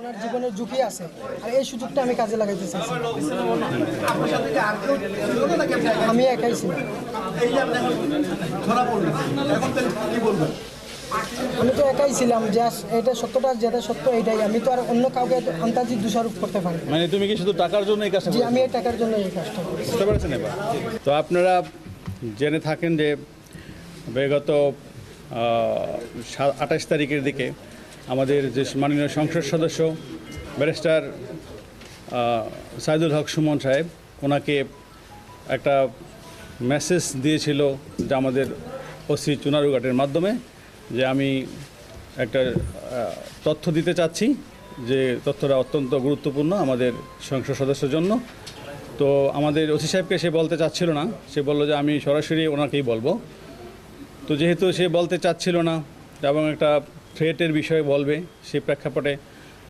ওনার জীবনের ঝুঁকি আছে আর এই সুযোগটা আমি কাজে লাগাইতে চাইছি। আমি একাই ছিলাম। আমি তো একাই ছিলাম, যে এটা সত্যটা যেটা সত্য এটাই। আমি তো আর অন্য কাউকে আন্তাজি দোষারোপ করতে পারি না। মানে তুমি কি শুধু টাকার জন্য এই কাজটা জি, আমি এই টাকার জন্য এই কাজটা করি। বুঝতে পারছেন? এবার তো আপনারা জেনে থাকেন যে বিগত 28 তারিখের দিকে আমাদের যে মাননীয় সংসদ সদস্য ব্যারিস্টার সাইদুল হক সুমন সাহেব, ওনাকে একটা মেসেজ দিয়েছিল যে আমাদের ওসি চুনারুঘাটের মাধ্যমে, যে আমি একটা তথ্য দিতে চাচ্ছি, যে তথ্যটা অত্যন্ত গুরুত্বপূর্ণ আমাদের সংসদ সদস্যের জন্য। তো আমাদের ওসি সাহেবকে সে বলতে চাচ্ছিল না, সে বলল যে আমি সরাসরি ওনাকেই বলবো। তো যেহেতু সে বলতে চাচ্ছিল না এবং একটা থ্রেটের বিষয়ে বলবে, সেই প্রেক্ষাপটে